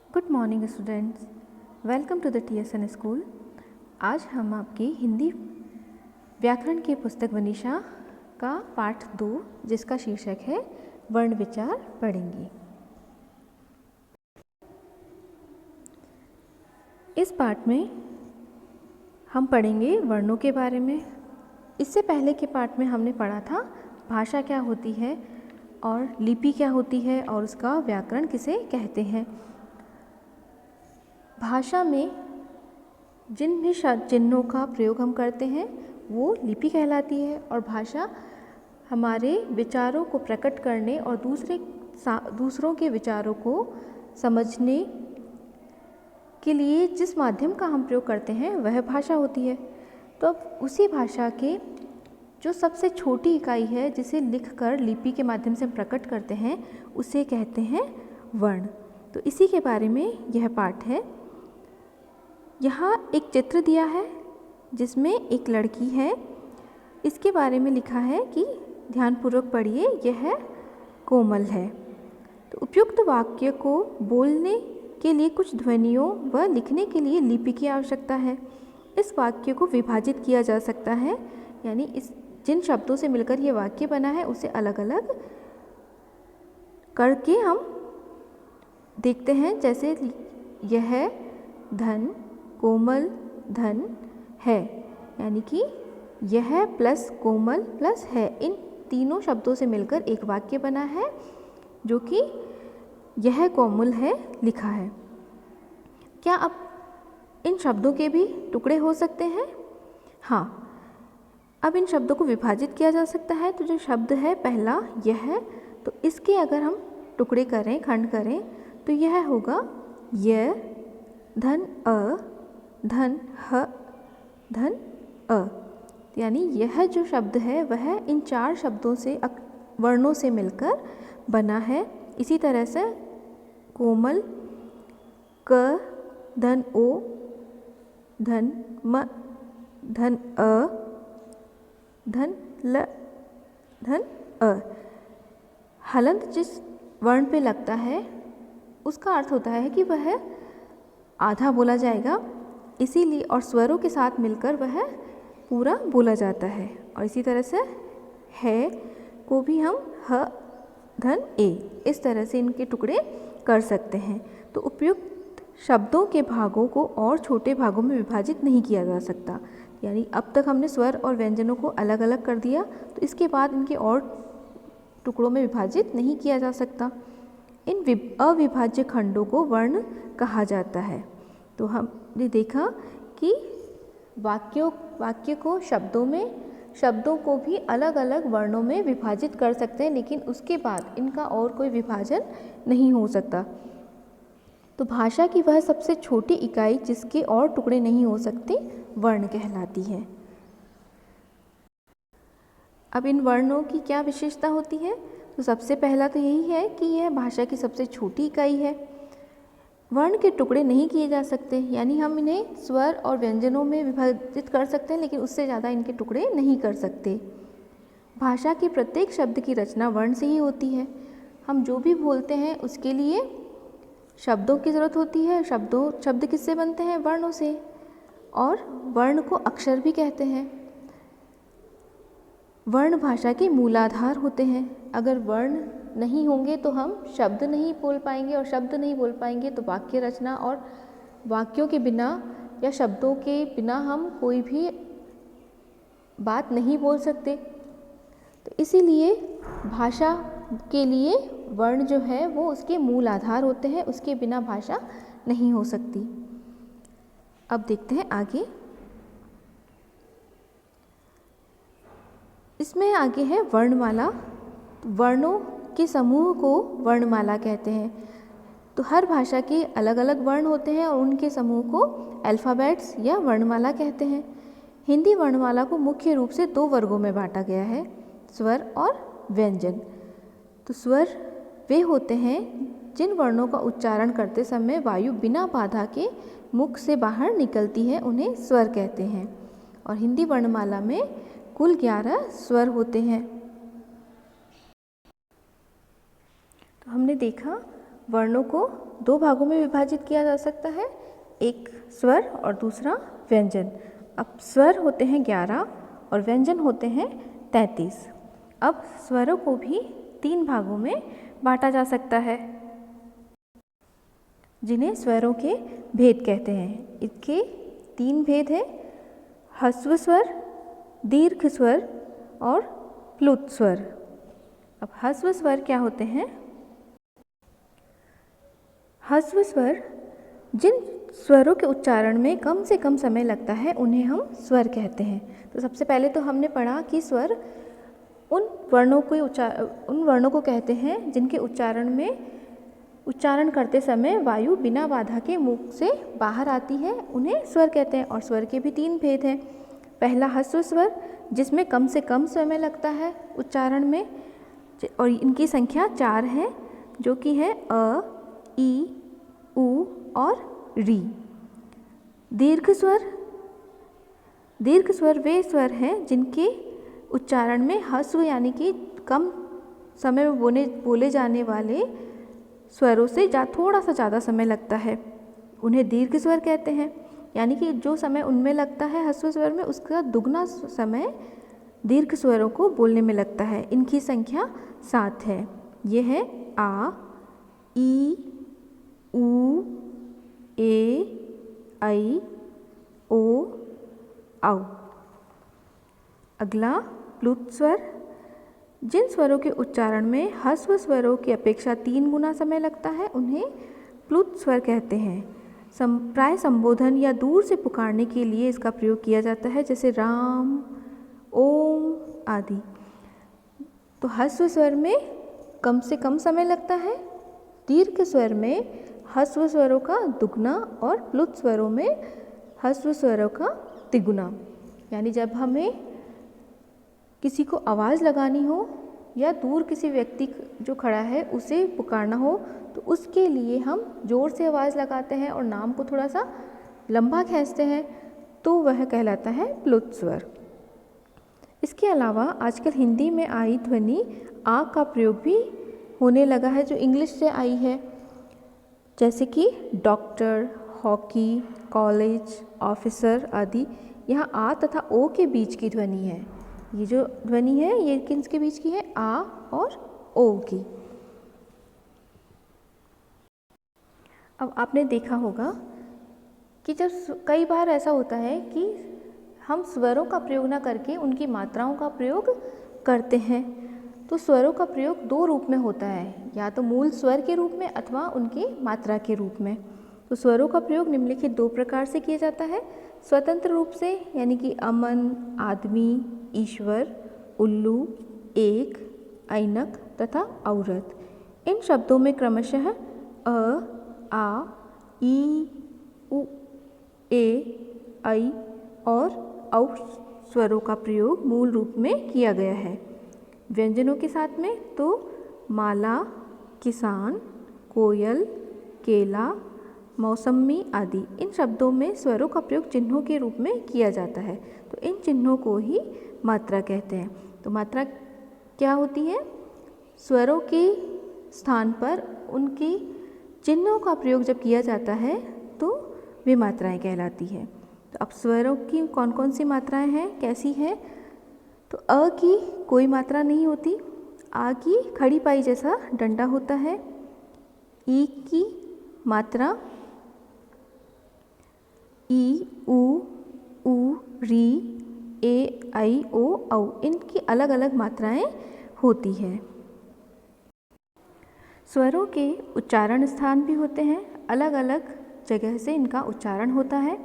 Good morning students, welcome to the TSN school. आज हम आपकी हिंदी व्याकरण की पुस्तक वनीशा का पाठ 2 जिसका शीर्षक है वर्ण विचार पढ़ेंगे। इस पाठ में हम पढ़ेंगे वर्णों के बारे में। इससे पहले के पाठ में हमने पढ़ा था भाषा क्या होती है और लिपि क्या होती है और उसका व्याकरण किसे कहते हैं। भाषा में जिन भी चिन्हों का प्रयोग हम करते हैं वो लिपि कहलाती है और भाषा हमारे विचारों को प्रकट करने और दूसरों के विचारों को समझने के लिए जिस माध्यम का हम प्रयोग करते हैं वह भाषा होती है। तो अब उसी भाषा के जो सबसे छोटी इकाई है जिसे लिखकर लिपि के माध्यम से हम प्रकट करते हैं उसे कहते हैं वर्ण। तो इसी के बारे में यह पाठ है। यहाँ एक चित्र दिया है जिसमें एक लड़की है। इसके बारे में लिखा है कि ध्यानपूर्वक पढ़िए, यह कोमल है। तो उपयुक्त वाक्य को बोलने के लिए कुछ ध्वनियों व लिखने के लिए लिपि की आवश्यकता है। इस वाक्य को विभाजित किया जा सकता है, यानी इस जिन शब्दों से मिलकर ये वाक्य बना है उसे अलग अलग करके हम देखते हैं। जैसे यह धन कोमल धन है, यानी कि यह प्लस कोमल प्लस है, इन तीनों शब्दों से मिलकर एक वाक्य बना है जो कि यह कोमल है लिखा है। क्या अब इन शब्दों के भी टुकड़े हो सकते हैं? हाँ, अब इन शब्दों को विभाजित किया जा सकता है। तो जो शब्द है पहला यह, तो इसके अगर हम टुकड़े करें, खंड करें, तो यह होगा य धन अ धन ह धन अ, यानी यह जो शब्द है वह इन चार शब्दों से वर्णों से मिलकर बना है। इसी तरह से कोमल क धन ओ धन म धन अ धन ल धन अ। हलंत जिस वर्ण पे लगता है उसका अर्थ होता है कि वह आधा बोला जाएगा, इसीलिए और स्वरों के साथ मिलकर वह पूरा बोला जाता है। और इसी तरह से है को भी हम ह धन ए, इस तरह से इनके टुकड़े कर सकते हैं। तो उपयुक्त शब्दों के भागों को और छोटे भागों में विभाजित नहीं किया जा सकता। यानी अब तक हमने स्वर और व्यंजनों को अलग अलग कर दिया, तो इसके बाद इनके और टुकड़ों में विभाजित नहीं किया जा सकता। इन अविभाज्य खंडों को वर्ण कहा जाता है। तो हमने देखा कि वाक्य को शब्दों को भी अलग अलग वर्णों में विभाजित कर सकते हैं, लेकिन उसके बाद इनका और कोई विभाजन नहीं हो सकता। तो भाषा की वह सबसे छोटी इकाई जिसके और टुकड़े नहीं हो सकते वर्ण कहलाती है। अब इन वर्णों की क्या विशेषता होती है? तो सबसे पहला तो यही है कि यह भाषा की सबसे छोटी इकाई है। वर्ण के टुकड़े नहीं किए जा सकते, यानी हम इन्हें स्वर और व्यंजनों में विभाजित कर सकते हैं, लेकिन उससे ज़्यादा इनके टुकड़े नहीं कर सकते। भाषा के प्रत्येक शब्द की रचना वर्ण से ही होती है। हम जो भी बोलते हैं उसके लिए शब्दों की ज़रूरत होती है। शब्द किससे बनते हैं? वर्णों से, और वर्ण को अक्षर भी कहते हैं। वर्ण भाषा के मूलाधार होते हैं। अगर वर्ण नहीं होंगे तो हम शब्द नहीं बोल पाएंगे, और शब्द नहीं बोल पाएंगे तो वाक्य रचना और वाक्यों के बिना या शब्दों के बिना हम कोई भी बात नहीं बोल सकते। तो इसीलिए भाषा के लिए वर्ण जो है वो उसके मूल आधार होते हैं, उसके बिना भाषा नहीं हो सकती। अब देखते हैं आगे। इसमें आगे है वर्णमाला। वर्णों के समूह को वर्णमाला कहते हैं। तो हर भाषा के अलग अलग वर्ण होते हैं और उनके समूह को अल्फ़ाबेट्स या वर्णमाला कहते हैं। हिंदी वर्णमाला को मुख्य रूप से 2 वर्गों में बांटा गया है, स्वर और व्यंजन। तो स्वर वे होते हैं जिन वर्णों का उच्चारण करते समय वायु बिना बाधा के मुख से बाहर निकलती है, उन्हें स्वर कहते हैं। और हिंदी वर्णमाला में कुल 11 स्वर होते हैं। तो हमने देखा वर्णों को दो भागों में विभाजित किया जा सकता है, एक स्वर और दूसरा व्यंजन। अब स्वर होते हैं 11 और व्यंजन होते हैं 33। अब स्वरों को भी 3 भागों में बांटा जा सकता है, जिन्हें स्वरों के भेद कहते हैं। इसके 3 भेद हैं, ह्रस्व स्वर, दीर्घ स्वर और प्लुत स्वर। अब ह्रस्व स्वर क्या होते हैं? ह्रस्व स्वर जिन स्वरों के उच्चारण में कम से कम समय लगता है उन्हें हम स्वर कहते हैं। तो सबसे पहले तो हमने पढ़ा कि स्वर उन वर्णों को कहते हैं जिनके उच्चारण करते समय वायु बिना बाधा के मुख से बाहर आती है, उन्हें स्वर कहते हैं। और स्वर के भी 3 भेद हैं। पहला ह्रस्व स्वर जिसमें कम से कम समय लगता है उच्चारण में, और इनकी संख्या 4 है, जो कि है अ, ई, उ और री। दीर्घ स्वर वे स्वर हैं जिनके उच्चारण में ह्रस्व यानी कि कम समय में बोले जाने वाले स्वरों से थोड़ा सा ज़्यादा समय लगता है, उन्हें दीर्घ स्वर कहते हैं। यानी कि जो समय उनमें लगता है ह्रस्व स्वर में, उसका दुगना समय दीर्घ स्वरों को बोलने में लगता है। इनकी संख्या 7 है। ये है आ, ई, उ, ए, ऐ, ओ, औ। अगला प्लुत स्वर। जिन स्वरों के उच्चारण में ह्रस्व स्वरों की अपेक्षा 3 गुना समय लगता है, उन्हें प्लुत स्वर कहते हैं। प्राय संबोधन या दूर से पुकारने के लिए इसका प्रयोग किया जाता है, जैसे राम, ओम आदि। तो ह्रस्व स्वर में कम से कम समय लगता है, दीर्घ स्वर में ह्रस्व स्वरों का दुगना और प्लुत स्वरों में ह्रस्व स्वरों का तिगुना। यानी जब हमें किसी को आवाज़ लगानी हो या दूर किसी व्यक्ति जो खड़ा है उसे पुकारना हो, तो उसके लिए हम ज़ोर से आवाज़ लगाते हैं और नाम को थोड़ा सा लंबा खींचते हैं, तो वह कहलाता है प्लुत स्वर। इसके अलावा आजकल हिंदी में आई ध्वनि आ का प्रयोग भी होने लगा है, जो इंग्लिश से आई है, जैसे कि डॉक्टर, हॉकी, कॉलेज, ऑफिसर आदि। यहाँ आ तथा ओ के बीच की ध्वनि है। ये जो ध्वनि है ये किसके बीच की है? आ और ओ की। अब आपने देखा होगा कि जब कई बार ऐसा होता है कि हम स्वरों का प्रयोग ना करके उनकी मात्राओं का प्रयोग करते हैं, तो स्वरों का प्रयोग 2 रूप में होता है, या तो मूल स्वर के रूप में अथवा उनकी मात्रा के रूप में। तो स्वरों का प्रयोग निम्नलिखित 2 प्रकार से किया जाता है। स्वतंत्र रूप से, यानी कि अमन, आदमी, ईश्वर, उल्लू, एक, ऐनक तथा औरत। इन शब्दों में क्रमशः अ, आ, ई, उ, ए, ऐ और औ स्वरों का प्रयोग मूल रूप में किया गया है। व्यंजनों के साथ में तो माला, किसान, कोयल, केला, मौसमी आदि इन शब्दों में स्वरों का प्रयोग चिन्हों के रूप में किया जाता है। तो इन चिन्हों को ही मात्रा कहते हैं। तो मात्रा क्या होती है? स्वरों के स्थान पर उनके चिन्हों का प्रयोग जब किया जाता है तो वे मात्राएं कहलाती है। तो अब स्वरों की कौन कौन सी मात्राएं हैं, कैसी है? तो अ की कोई मात्रा नहीं होती, आ की खड़ी पाई जैसा डंडा होता है, ई की मात्रा ई, उ, री, ए, ऐ, ओ, औ, इनकी अलग अलग मात्राएं होती हैं। स्वरों के उच्चारण स्थान भी होते हैं, अलग अलग जगह से इनका उच्चारण होता है।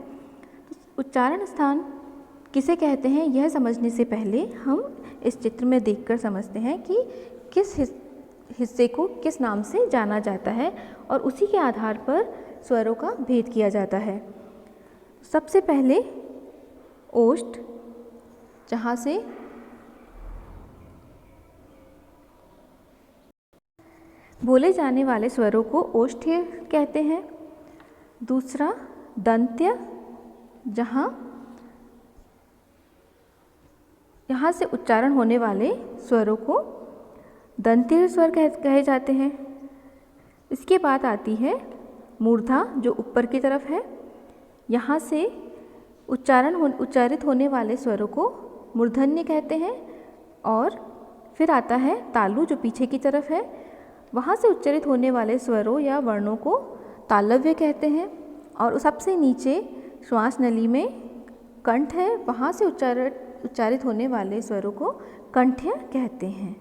उच्चारण स्थान किसे कहते हैं, यह समझने से पहले हम इस चित्र में देखकर समझते हैं कि किस हिस्से को किस नाम से जाना जाता है, और उसी के आधार पर स्वरों का भेद किया जाता है। सबसे पहले ओष्ठ, जहाँ से बोले जाने वाले स्वरों को ओष्ठ्य कहते हैं। दूसरा दंत्य, यहाँ से उच्चारण होने वाले स्वरों को दंत्य स्वर कहे जाते हैं। इसके बाद आती है मूर्धा जो ऊपर की तरफ है। यहाँ से उच्चारित होने वाले स्वरों को मूर्धन्य कहते हैं। और फिर आता है तालु जो पीछे की तरफ है, वहाँ से उच्चारित होने वाले स्वरों या वर्णों को तालव्य कहते हैं। और सबसे नीचे श्वास नली में कंठ है, वहाँ से उच्चारित होने वाले स्वरों को कंठ्य कहते हैं।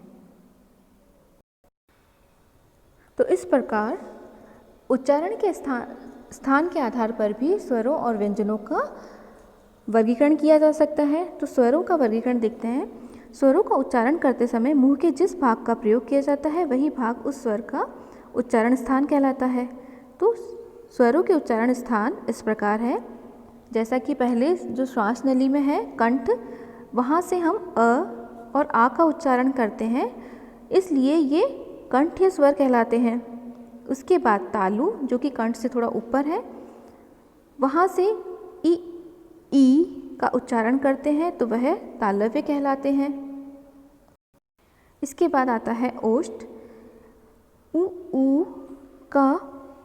तो इस प्रकार उच्चारण के स्थान के आधार पर भी स्वरों और व्यंजनों का वर्गीकरण किया जा सकता है। तो स्वरों का वर्गीकरण देखते हैं। स्वरों का उच्चारण करते समय मुंह के जिस भाग का प्रयोग किया जाता है वही भाग उस स्वर का उच्चारण स्थान कहलाता है। तो स्वरों के उच्चारण स्थान इस प्रकार है, जैसा कि पहले जो श्वास नली में है कंठ, वहाँ से हम अ और आ का उच्चारण करते हैं, इसलिए ये कंठ्य स्वर कहलाते हैं। उसके बाद तालु जो कि कंठ से थोड़ा ऊपर है, वहाँ से ई का उच्चारण करते हैं तो वह तालव्य कहलाते हैं। इसके बाद आता है ओष्ठ। ऊ का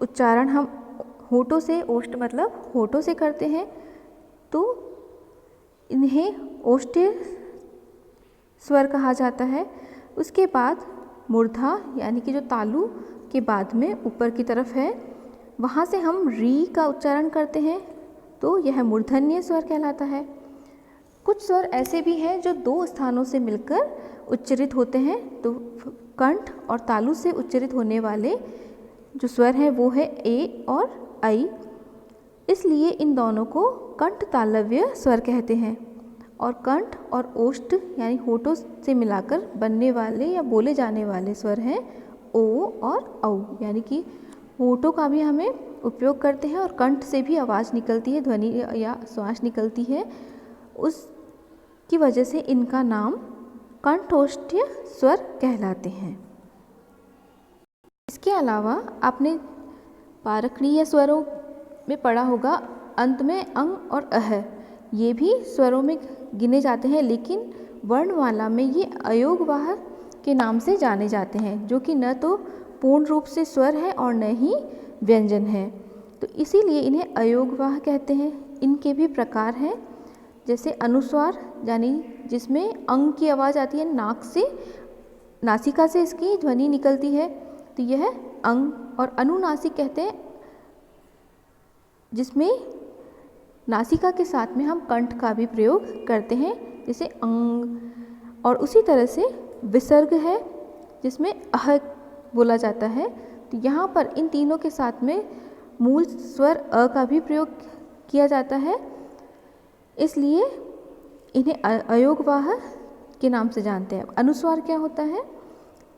उच्चारण हम होठों से, ओष्ठ मतलब होठों से करते हैं, तो इन्हें ओष्ठ्य स्वर कहा जाता है। उसके बाद मूर्धा यानी कि जो तालु के बाद में ऊपर की तरफ है, वहाँ से हम री का उच्चारण करते हैं तो यह मूर्धन्य स्वर कहलाता है। कुछ स्वर ऐसे भी हैं जो दो स्थानों से मिलकर उच्चारित होते हैं, तो कंठ और तालु से उच्चारित होने वाले जो स्वर हैं वो है ए और आई, इसलिए इन दोनों को कंठ तालव्य स्वर कहते हैं। और कंठ और ओष्ठ यानी होठों से मिलाकर बनने वाले या बोले जाने वाले स्वर हैं ओ और औ, यानी कि होठों का भी हमें उपयोग करते हैं और कंठ से भी आवाज़ निकलती है, ध्वनि या श्वास निकलती है, उसकी वजह से इनका नाम कंठोष्ठ्य स्वर कहलाते हैं। इसके अलावा आपने पारखणीय स्वरों में पढ़ा होगा, अंत में अंग और अह, ये भी स्वरों में गिने जाते हैं, लेकिन वर्णमाला में ये अयोगवाह के नाम से जाने जाते हैं, जो कि न तो पूर्ण रूप से स्वर है और न ही व्यंजन है, तो इसीलिए इन्हें अयोगवाह कहते हैं। इनके भी प्रकार हैं, जैसे अनुस्वार यानी जिसमें अंग की आवाज़ आती है, नाक से, नासिका से इसकी ध्वनि निकलती है, तो यह अंग। और अनुनासिक कहते हैं जिसमें नासिका के साथ में हम कंठ का भी प्रयोग करते हैं, जैसे अंग। और उसी तरह से विसर्ग है जिसमें अह बोला जाता है, तो यहाँ पर इन तीनों के साथ में मूल स्वर अ का भी प्रयोग किया जाता है, इसलिए इन्हें अयोगवाह के नाम से जानते हैं। अनुस्वार क्या होता है?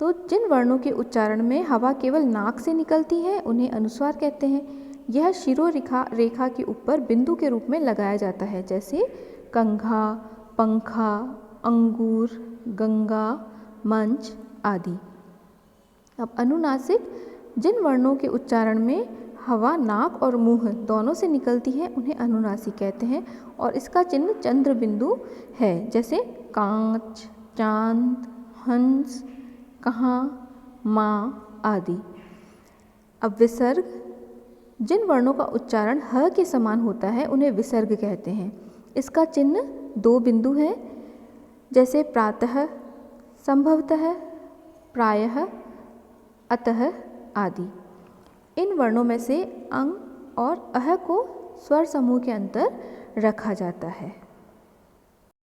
तो जिन वर्णों के उच्चारण में हवा केवल नाक से निकलती है उन्हें अनुस्वार कहते हैं। यह शिरोरेखा के ऊपर बिंदु के रूप में लगाया जाता है, जैसे कंघा, पंखा, अंगूर, गंगा, मंच आदि। अब अनुनासिक, जिन वर्णों के उच्चारण में हवा नाक और मुंह दोनों से निकलती है उन्हें अनुनासिक कहते हैं, और इसका चिन्ह चंद्र बिंदु है, जैसे कांच, चांद, हंस, कहाँ, माँ आदि। अब विसर्ग, जिन वर्णों का उच्चारण ह के समान होता है उन्हें विसर्ग कहते हैं। इसका चिन्ह दो बिंदु है, जैसे प्रातः, संभवतः, प्रायः, अतः आदि। इन वर्णों में से अंग और अह को स्वर समूह के अंतर रखा जाता है।